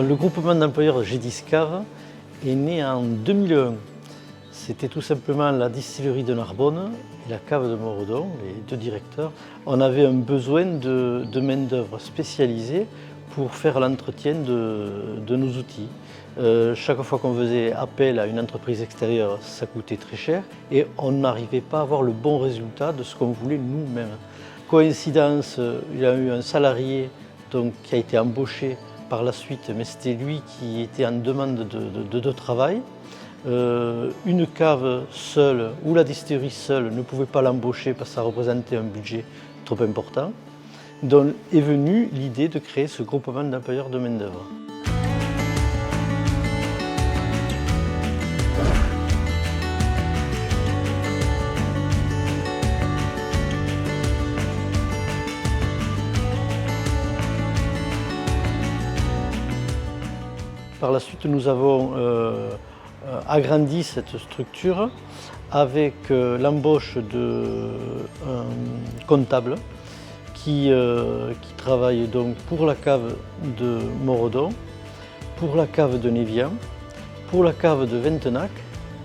Le groupement d'employeurs GEDISCAV est né en 2001. C'était tout simplement la distillerie de Narbonne et la cave de Moredon, les deux directeurs. On avait un besoin de main-d'œuvre spécialisée pour faire l'entretien de nos outils. Chaque fois qu'on faisait appel à une entreprise extérieure, ça coûtait très cher et on n'arrivait pas à avoir le bon résultat de ce qu'on voulait nous-mêmes. Coïncidence, il y a eu un salarié qui a été embauché par la suite, mais c'était lui qui était en demande de travail. Une cave seule ou la distillerie seule ne pouvait pas l'embaucher parce que ça représentait un budget trop important. Donc est venue l'idée de créer ce groupement d'employeurs de main-d'œuvre. Par la suite, nous avons agrandi cette structure avec l'embauche d'un comptable qui travaille donc pour la cave de Moredon, pour la cave de Névian, pour la cave de Ventenac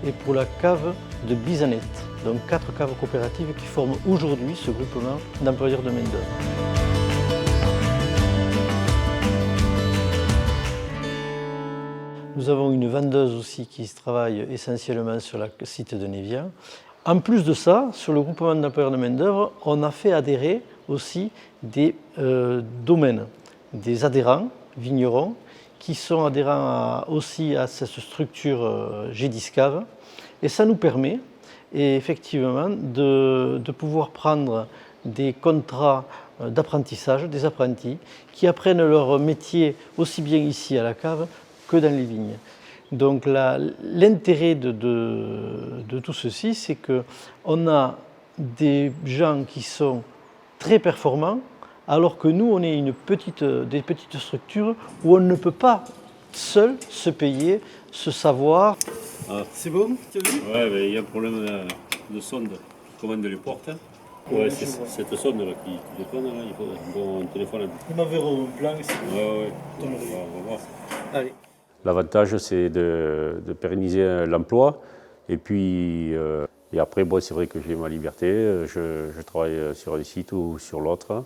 et pour la cave de Bizanet. Donc 4 caves coopératives qui forment aujourd'hui ce groupement d'employeurs de main-d'œuvre. Nous avons une vendeuse aussi qui travaille essentiellement sur le site de Névian. En plus de ça, sur le groupement d'employeurs de main-d'œuvre, on a fait adhérer aussi des domaines, des adhérents vignerons qui sont adhérents aussi à cette structure GEDISCAV. Et ça nous permet effectivement de pouvoir prendre des contrats d'apprentissage, des apprentis qui apprennent leur métier aussi bien ici à la cave que dans les vignes. Donc l'intérêt de tout ceci, c'est qu'on a des gens qui sont très performants, alors que nous, on est des petites structures où on ne peut pas seul se payer ce savoir. Ah. C'est bon, tu as vu? Ouais, mais il y a un problème de sonde qui commande les portes. Ouais, c'est cette sonde là qui déconne, là, il faut un bon téléphone. Ils m'enverront un plan ici. Ouais. On va voir. Allez. L'avantage, c'est de pérenniser l'emploi. Et puis, et après, bon, c'est vrai que j'ai ma liberté. Je travaille sur un site ou sur l'autre.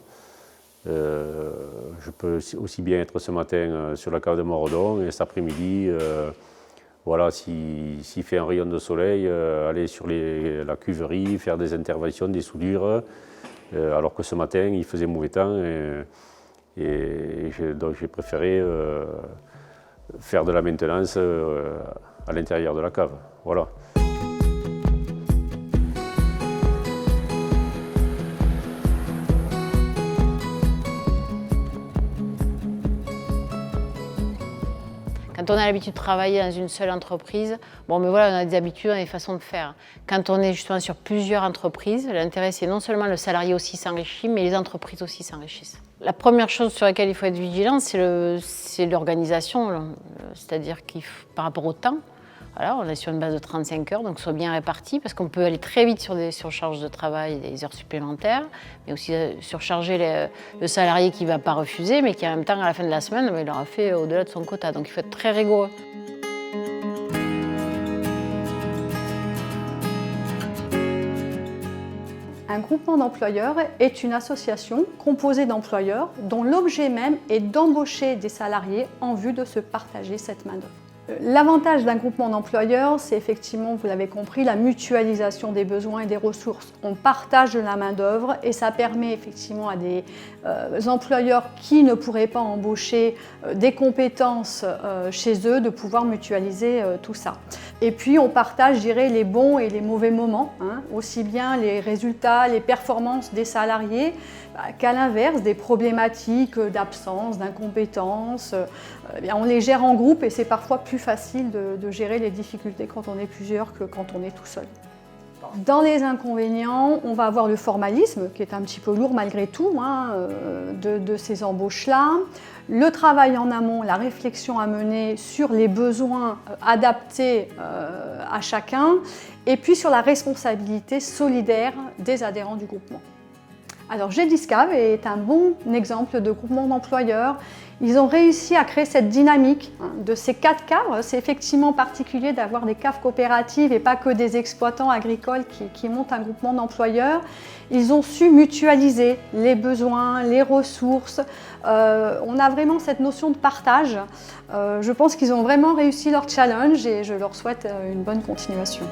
Je peux aussi bien être ce matin sur la cave de Moredon et cet après-midi, voilà, s'il fait un rayon de soleil, aller sur la cuverie, faire des interventions, des soudures, alors que ce matin, il faisait mauvais temps. Donc j'ai préféré faire de la maintenance à l'intérieur de la cave. Voilà. Quand on a l'habitude de travailler dans une seule entreprise, bon, mais voilà, on a des habitudes et des façons de faire. Quand on est justement sur plusieurs entreprises, l'intérêt c'est non seulement le salarié aussi s'enrichit, mais les entreprises aussi s'enrichissent. La première chose sur laquelle il faut être vigilant, c'est l'organisation, c'est-à-dire par rapport au temps. Voilà, on est sur une base de 35 heures, donc soit bien réparti, parce qu'on peut aller très vite sur des surcharges de travail, des heures supplémentaires, mais aussi surcharger le salarié qui ne va pas refuser, mais qui en même temps, à la fin de la semaine, il aura fait au-delà de son quota. Donc il faut être très rigoureux. Un groupement d'employeurs est une association composée d'employeurs dont l'objet même est d'embaucher des salariés en vue de se partager cette main-d'œuvre. L'avantage d'un groupement d'employeurs, c'est effectivement, vous l'avez compris, la mutualisation des besoins et des ressources. On partage de la main-d'œuvre et ça permet effectivement à des employeurs qui ne pourraient pas embaucher des compétences chez eux de pouvoir mutualiser tout ça. Et puis on partage, je dirais, les bons et les mauvais moments, hein, aussi bien les résultats, les performances des salariés, qu'à l'inverse, des problématiques d'absence, d'incompétence. On les gère en groupe et c'est parfois plus facile de gérer les difficultés quand on est plusieurs que quand on est tout seul. Dans les inconvénients, on va avoir le formalisme qui est un petit peu lourd malgré tout hein, de ces embauches-là. Le travail en amont, la réflexion à mener sur les besoins adaptés à chacun et puis sur la responsabilité solidaire des adhérents du groupement. Alors GEDISCAV est un bon exemple de groupement d'employeurs. Ils ont réussi à créer cette dynamique de ces 4 caves. C'est effectivement particulier d'avoir des caves coopératives et pas que des exploitants agricoles qui montent un groupement d'employeurs. Ils ont su mutualiser les besoins, les ressources. On a vraiment cette notion de partage. Je pense qu'ils ont vraiment réussi leur challenge et je leur souhaite une bonne continuation.